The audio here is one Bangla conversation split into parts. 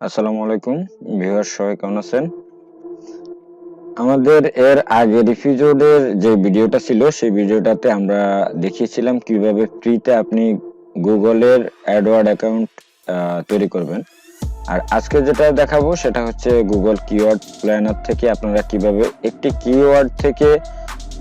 আসসালামু আলাইকুম ভিউয়ার, সবাই কেমন আছেন? আমাদের এর আগের এপিসোডের যে ভিডিওটা ছিল সেই ভিডিওটাতে আমরা দেখিয়েছিলাম কিভাবে ফ্রিতে আপনি গুগলের অ্যাডওয়ার্ড অ্যাকাউন্ট তৈরি করবেন। আর আজকে যেটা দেখাবো সেটা হচ্ছে গুগল কিওয়ার্ড প্ল্যানার থেকে আপনারা কিভাবে একটি কিওয়ার্ড থেকে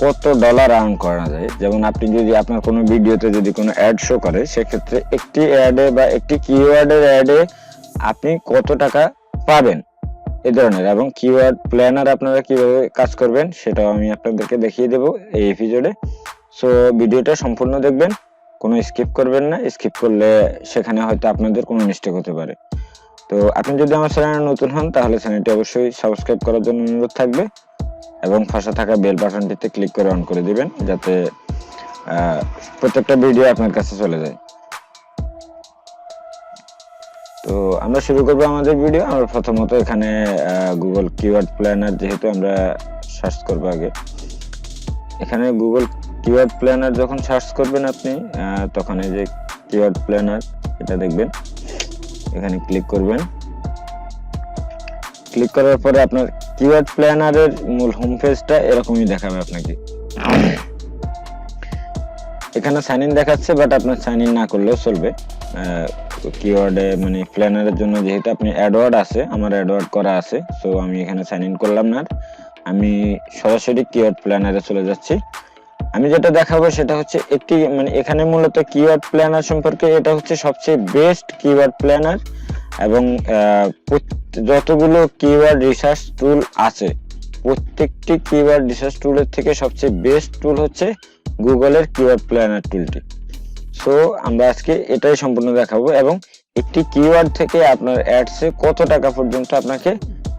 কত ডলার আর্ন করা যায়। যেমন আপনি যদি আপনার কোনো ভিডিওতে যদি কোনো অ্যাড শো করে, সেক্ষেত্রে একটি অ্যাডে বা একটি কিওয়ার্ডের অ্যাডে আপনি কত টাকা পাবেন এই ধরনের, এবং কিওয়ার্ড প্ল্যানার আপনারা কিভাবে কাজ করবেন সেটাও আমি আপনাদেরকে দেখিয়ে দেব এই এপিসোডে। সো ভিডিওটা সম্পূর্ণ দেখবেন, কোনো স্কিপ করবেন না। স্কিপ করলে সেখানে হয়তো আপনাদের কোনো মিস্টেক হতে পারে। তো আপনি যদি আমার চ্যানেলে নতুন হন তাহলে চ্যানেলটি অবশ্যই সাবস্ক্রাইব করার জন্য অনুরোধ থাকবে এবং পাশে থাকা বেল বাটনটিতে ক্লিক করে অন করে দিবেন, যাতে প্রত্যেকটা ভিডিও আপনার কাছে চলে যায়। তো আমরা শুরু করবো আমাদের ভিডিও। আমরা প্রথমত এখানে গুগল কিওয়ার্ড প্ল্যানার, যেহেতু আমরা সার্চ করবো আগে, এখানে গুগল কিওয়ার্ড প্ল্যানার যখন সার্চ করবেন আপনি, তখন এই যে কিওয়ার্ড প্ল্যানার এটা দেখবেন, এখানে ক্লিক করবেন। ক্লিক করার পরে আপনার কিওয়ার্ড প্ল্যানারের মূল হোম পেজটা এরকমই দেখাবে আপনাকে। এখানে সাইন ইন দেখাচ্ছে, বাট আপনার সাইন ইন না করলেও চলবে। কিওয়ার্ডে মানে প্ল্যানারের জন্য যেহেতু আপনি অ্যাডওয়ার্ড আছে, আমার অ্যাডওয়ার্ড করা আছে, সো আমি এখানে সাইন ইন করলাম না, আমি সরাসরি কিওয়ার্ড প্ল্যানারে চলে যাচ্ছি। আমি যেটা দেখাবো সেটা হচ্ছে একটি মানে এখানে মূলত কিওয়ার্ড প্ল্যানার সম্পর্কে, এটা হচ্ছে সবচেয়ে বেস্ট কিওয়ার্ড প্ল্যানার, এবং যতগুলো কিওয়ার্ড রিসার্চ টুল আছে প্রত্যেকটি কিওয়ার্ড রিসার্চ টুলের থেকে সবচেয়ে বেস্ট টুল হচ্ছে গুগলের কিওয়ার্ড প্ল্যানার টুলটি। সো আমরা আজকে এটাই সম্পূর্ণ দেখাবো, এবং একটি কিওয়ার্ড থেকে আপনার অ্যাডসে কত টাকা পর্যন্ত আপনাকে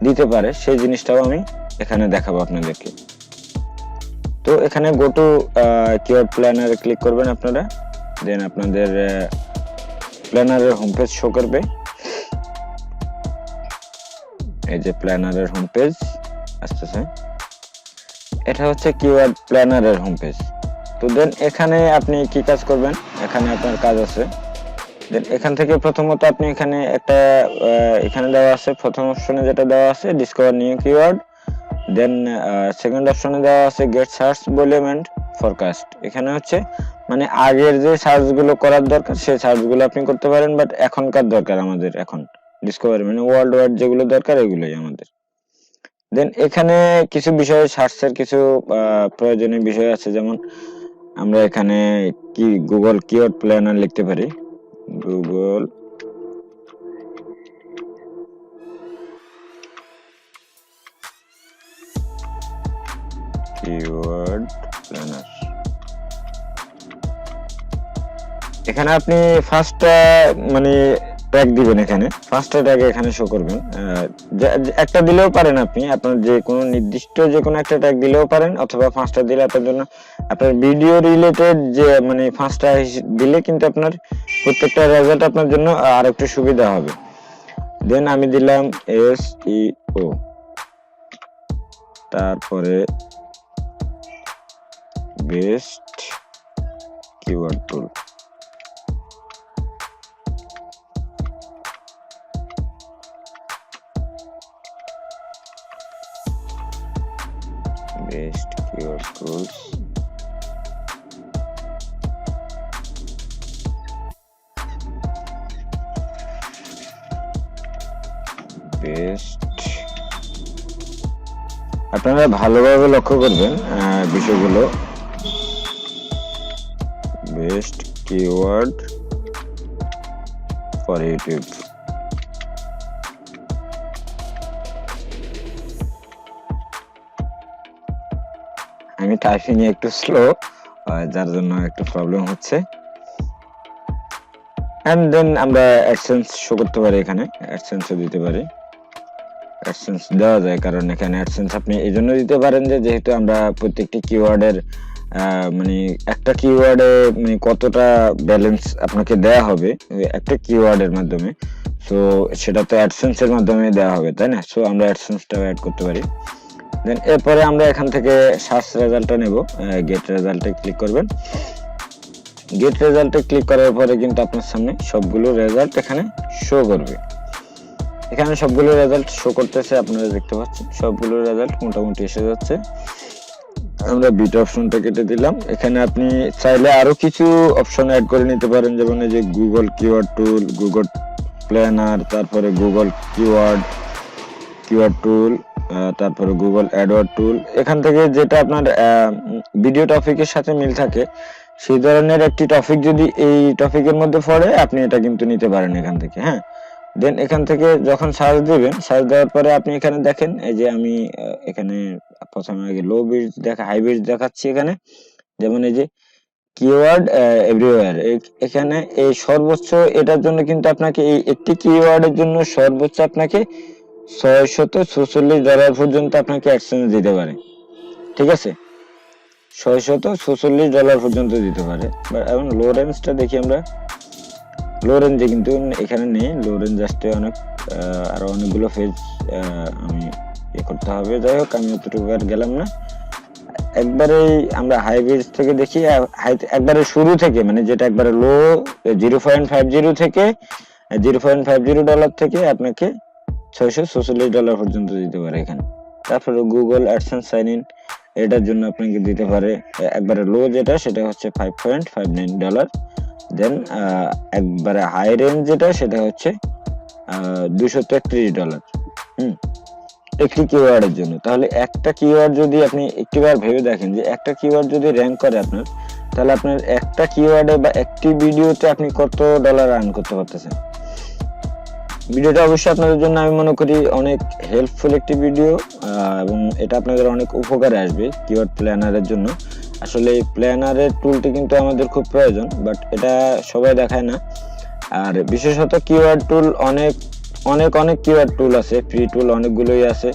দিতে পারে সেই জিনিসটাও আমি এখানে দেখাবো আপনাদেরকে। তো এখানে গো টু কিওয়ার্ড প্ল্যানারে ক্লিক করবেন আপনারা, দেন আপনাদের প্ল্যানারের হোম পেজ শো করবে। এই যে প্ল্যানারের হোম পেজ আসতেছে, এটা হচ্ছে কিওয়ার্ড প্ল্যানারের হোম পেজ। তো দেন এখানে আপনি কি কাজ করবেন, এখানে আপনার কাজ আছে। দেন এখান থেকে প্রথমত আপনি এখানে একটা এখানে দেওয়া আছে, প্রথম অপশনে যেটা দেওয়া আছে discover new keyword, then second অপশনে দেওয়া আছে get search volume and forecast. এখানে হচ্ছে মানে আগের যে সার্চ গুলো করার দরকার সেই সার্চ গুলো আপনি করতে পারেন, বাট এখনকার দরকার আমাদের এখন ডিসকভার মানে ওয়ার্ল্ড ওয়াইড যেগুলো দরকার এগুলোই আমাদের। দেন এখানে কিছু বিষয় সার্চের কিছু প্রয়োজনীয় বিষয় আছে, যেমন আমরা এখানে কি গুগল কিওয়ার্ড প্ল্যানার লিখতে পারি, গুগল কিওয়ার্ড প্ল্যানার। এখানে আপনি ফার্স্ট মানে ট্যাগ দিবেন, এখানে ফার্স্ট ট্যাগ এখানে শো করবেন। একটা দিলেও পারেন আপনি, আপনার যে কোনো নির্দিষ্ট যে কোনো একটা ট্যাগ দিলেও পারেন, অথবা পাঁচটা দিলে আপনার জন্য আপনার ভিডিও রিলেটেড যে মানে পাঁচটা দিলে কিন্তু আপনার প্রত্যেকটা রেজাল্ট আপনার জন্য আর একটু সুবিধা হবে। দেন আমি দিলাম SEO, তারপরে বেস্ট কিওয়ার্ড টুল। Best keyword tools, best. আপনারা ভালোভাবে লক্ষ্য করবেন বিষয়গুলো। Best keyword for YouTube. আমি টাইপিং একটু স্লো, যার জন্য একটু প্রবলেম হচ্ছে। এন্ড দেন আমরা অ্যাডসেন্স শো করতে পারি, এখানে অ্যাডসেন্সও দিতে পারি। অ্যাডসেন্স দেওয়া যায়, কারণ এখানে অ্যাডসেন্স আপনি এই জন্য দিতে পারেন যে যেহেতু আমরা প্রত্যেকটি কিওয়ার্ডের মানে একটা কিওয়ার্ডে মানে কতটা ব্যালেন্স আপনাকে দেয়া হবে একটা কিওয়ার্ডের মাধ্যমে, সো সেটা তো অ্যাডসেন্সের মাধ্যমে দেওয়া হবে, তাই না? সো আমরা অ্যাডসেন্সটাও অ্যাড করতে পারি। দেন এরপরে আমরা এখান থেকে সার্চ রেজাল্টটা নেব, গেট রেজাল্টে ক্লিক করবেন। গেট রেজাল্টে ক্লিক করার পরে কিন্তু আপনার সামনে সবগুলো রেজাল্ট এখানে শো করবে। এখানে সবগুলো রেজাল্ট শো করতেছে, আপনারা দেখতে পাচ্ছেন সবগুলো রেজাল্ট মোটামুটি এসে যাচ্ছে। আমরা বিট অপশনটা কেটে দিলাম। এখানে আপনি চাইলে আরো কিছু অপশন অ্যাড করে নিতে পারেন, যেমন এই যে Google keyword tool, Google planner, তারপরে গুগল কিওয়ার্ড টুল, তারপরে গুগল অ্যাডওয়ার্ড টুল। এখান থেকে যেটা আপনার ভিডিও টপিকের সাথে মিল থাকে সেই ধরনের একটি টপিক যদি এই টপিকের মধ্যে পড়ে, আপনি এটা কিন্তু নিতে পারেন এখান থেকে। হ্যাঁ, দেন এখান থেকে যখন সার্চ দিবেন, সার্চ দেওয়ার পরে আপনি এখানে দেখেন, এই যে আমি এখানে প্রথমে আগে লো বিটস হাই বিটস দেখাচ্ছি এখানে, যেমন এই যে কিওয়ার্ড এভরিওয়্যার, এখানে এই সর্বোচ্চ এটার জন্য কিন্তু আপনাকে এই একটি কিওয়ার্ডের জন্য সর্বোচ্চ আপনাকে $646 পর্যন্ত আপনাকে অ্যাডসেন্স দিতে পারে। ঠিক আছে, $646 পর্যন্ত দিতে পারে। এখন লো রেঞ্জটা দেখি আমরা। লো রেঞ্জে কিন্তু এখানে নেই, লো রেঞ্জ আসতে অনেক আরো অনেকগুলো পেজ আমি করতে হবে। যাই হোক, আমি অতটুকু আর গেলাম না। একবারে আমরা হাই বেজ থেকে দেখি, একবারে শুরু থেকে, মানে যেটা একবারে লো 0.50 থেকে $0.50 থেকে আপনাকে $646 পর্যন্ত দিতে পারে এখানে। তারপরে গুগল অ্যাডসেন্স সাইন ইন, এটার জন্য আপনাকে দিতে পারে একবারে লো যেটা, সেটা হচ্ছে $5.59। দেন একবারে হাই রেঞ্জ যেটা, সেটা হচ্ছে $233। একটি কিওয়ার্ডের জন্য। তাহলে একটা কিওয়ার্ড যদি আপনি একটিবার ভেবে দেখেন যে একটা কিওয়ার্ড যদি র্যাঙ্ক করে আপনার, তাহলে আপনার একটা কিওয়ার্ডে বা একটি ভিডিওতে আপনি কত ডলার আর্ন করতে পারতেছেন। ভিডিওটা অবশ্যই আপনাদের জন্য আমি মনে করি অনেক হেল্পফুল একটি ভিডিও, এবং এটা আপনাদের অনেক উপকারে আসবে কিওয়ার্ড প্ল্যানারের জন্য। আসলে এই প্ল্যানারের টুলটি কিন্তু আমাদের খুব প্রয়োজন, বাট এটা সবাই দেখায় না। আর বিশেষত কিওয়ার্ড টুল অনেক অনেক অনেক কিওয়ার্ড টুল আছে, ফ্রি টুল অনেকগুলোই আছে,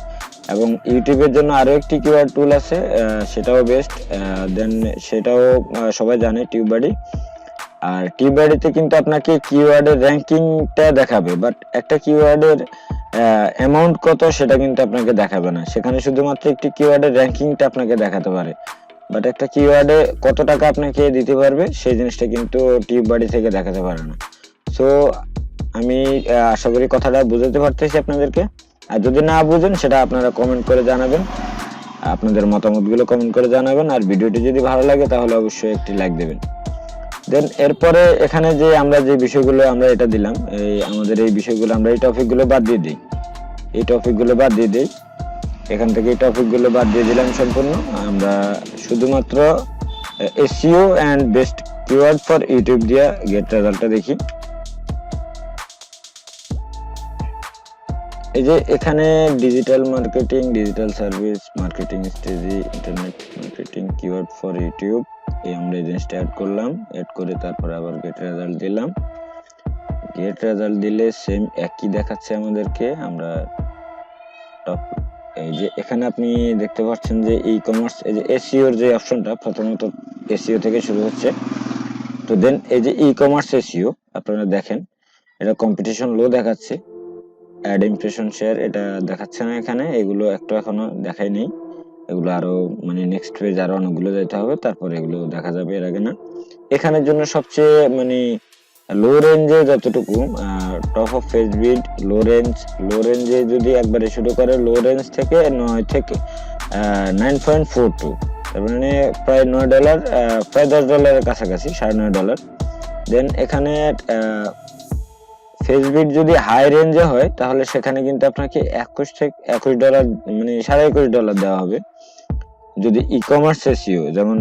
এবং ইউটিউবের জন্য আরো একটি কিওয়ার্ড টুল আছে, সেটাও বেস্ট। দেন সেটাও সবাই জানে, টিউববাডি। আর টিউববাডিতে কিন্তু আপনাকে কিওয়ার্ডের র্যাঙ্কিংটা দেখাবে, বাট একটা কিওয়ার্ডের অ্যামাউন্ট কত সেটা কিন্তু আপনাকে দেখাবে না। সেখানে শুধুমাত্র একটি কিওয়ার্ডের র্যাঙ্কিংটা আপনাকে দেখাতে পারে, বাট একটা কিওয়ার্ডে কত টাকা আপনাকে দিতে পারবে সেই জিনিসটা কিন্তু টিউববাডি থেকে দেখাতে পারে না। সো আমি আশা করি কথাটা বুঝাতে পারতেছি আপনাদেরকে। আর যদি না বুঝেন সেটা আপনারা কমেন্ট করে জানাবেন, আপনাদের মতামতগুলো কমেন্ট করে জানাবেন। আর ভিডিওটি যদি ভালো লাগে তাহলে অবশ্যই একটি লাইক দেবেন। দেন এরপরে এখানে যে আমরা যে বিষয়গুলো আমরা এটা দিলাম, আমাদের এই বিষয়গুলো আমরা এই টপিকগুলো বাদ দিয়ে দিই, এখান থেকে এই টপিকগুলো বাদ দিয়ে দিলাম সম্পূর্ণ। আমরা শুধুমাত্র SEO and best keyword for YouTube দিয়ে গেট রেজাল্টটা দেখি। এই যে এখানে digital marketing, digital service marketing strategy, internet marketing, keyword for YouTube, এই আমরা এই জিনিসটা অ্যাড করলাম। অ্যাড করে তারপরে আবার গেট রেজাল্ট দিলাম। গেট রেজাল্ট দিলে সেম একই দেখাচ্ছে আমাদেরকে। আমরা টপ, এই যে এখানে আপনি দেখতে পাচ্ছেন যে ই কমার্স, এই যে এসইও এর যে অপশনটা প্রথমত এসইও থেকে শুরু হচ্ছে। তো দেন এই যে ই কমার্স এসইও আপনারা দেখেন, এটা কম্পিটিশন লো দেখাচ্ছে। অ্যাড ইমপ্রেশন শেয়ার এটা দেখাচ্ছে না এখানে, এগুলো একটু এখনো দেখাই নেই, এগুলো আরো মানে নেক্সট পেজ আরো অনেকগুলো যেতে হবে, তারপরে এগুলো দেখা যাবে, এর আগে না। এখানের জন্য সবচেয়ে মানে লো রেঞ্জে যতটুকু টপ অফ পেজ বিড, লো রেঞ্জে যদি একবারে শুরু করে, লো রেঞ্জ থেকে 9 থেকে 9.42, তার মানে প্রায় $9, প্রায় $10 কাছাকাছি, $9.5। দেন এখানে ফেসবিট যদি হাই রেঞ্জে হয় তাহলে সেখানে কিন্তু আপনাকে $21 মানে $21.5 দেওয়া হবে। যদি ই কমার্স এসইও যেমন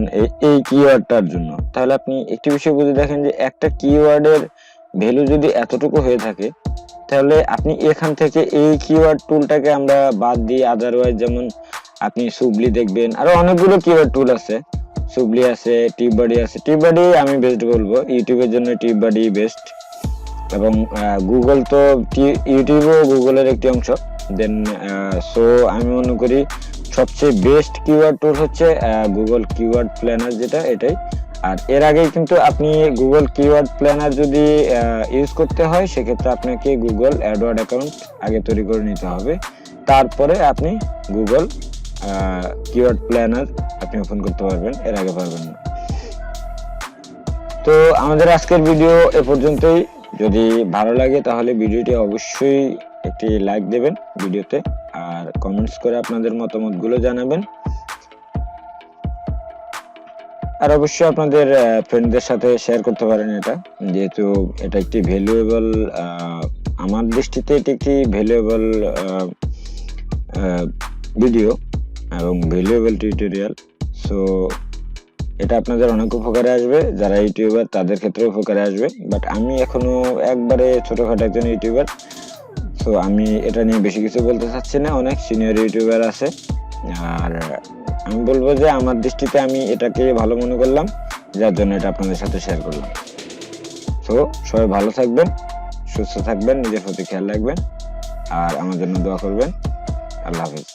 এই কিওয়ার্ডটার জন্য, তাহলে আপনি একটি বিষয় বুঝে দেখেন যে একটা কিওয়ার্ডের ভ্যালু যদি এতটুকু হয়ে থাকে, তাহলে আপনি এখান থেকে এই কিওয়ার্ড টুলটাকে আমরা বাদ দিই, আদারওয়াইজ যেমন আপনি সুবলি দেখবেন, আরো অনেকগুলো কিওয়ার্ড টুল আছে, সুবলি আছে, টিউববাডি আছে। টিউববাডি আমি বেস্ট বলবো, ইউটিউবের জন্য টিউববাডি বেস্ট, এবং গুগল তো ইউটিউবও গুগলের একটি অংশ। দেন সো আমি মনে করি সবচেয়ে বেস্ট কিওয়ার্ড টুল হচ্ছে গুগল কিওয়ার্ড প্ল্যানার, যেটা এটাই। আর এর আগে কিন্তু আপনি গুগল কিওয়ার্ড প্ল্যানার যদি ইউজ করতে হয়, সেক্ষেত্রে আপনাকে গুগল অ্যাডওয়ার্ড অ্যাকাউন্ট আগে তৈরি করে নিতে হবে, তারপরে আপনি গুগল কিওয়ার্ড প্ল্যানার আপনি ওপেন করতে পারবেন, এর আগে পারবেন না। তো আমাদের আজকের ভিডিও এ পর্যন্তই। যদি ভালো লাগে তাহলে ভিডিওটি অবশ্যই একটি লাইক দেবেন ভিডিওতে, আর কমেন্টস করে আপনাদের মতামতগুলো জানাবেন। আর অবশ্যই আপনাদের ফ্রেন্ডদের সাথে শেয়ার করতে পারেন এটা, যেহেতু এটা একটি ভ্যালুয়েবল, আমার দৃষ্টিতে এটি একটি ভ্যালুয়েবল ভিডিও এবং ভ্যালুয়েবল টিউটোরিয়াল। সো এটা আপনাদের অনেক উপকারে আসবে, যারা ইউটিউবার তাদের ক্ষেত্রে উপকারে আসবে। বাট আমি এখনো একবারে ছোটখাটো একজন ইউটিউবার, সো আমি এটা নিয়ে বেশি কিছু বলতে চাচ্ছি না। অনেক সিনিয়র ইউটিউবার আছে, আর আমি বলবো যে আমার দৃষ্টিতে আমি এটাকে ভালো মনে করলাম, যার জন্য এটা আপনাদের সাথে শেয়ার করলাম। সো সবাই ভালো থাকবেন, সুস্থ থাকবেন, নিজের প্রতি খেয়াল রাখবেন, আর আমার জন্য দোয়া করবেন। আল্লাহ হাফেজ।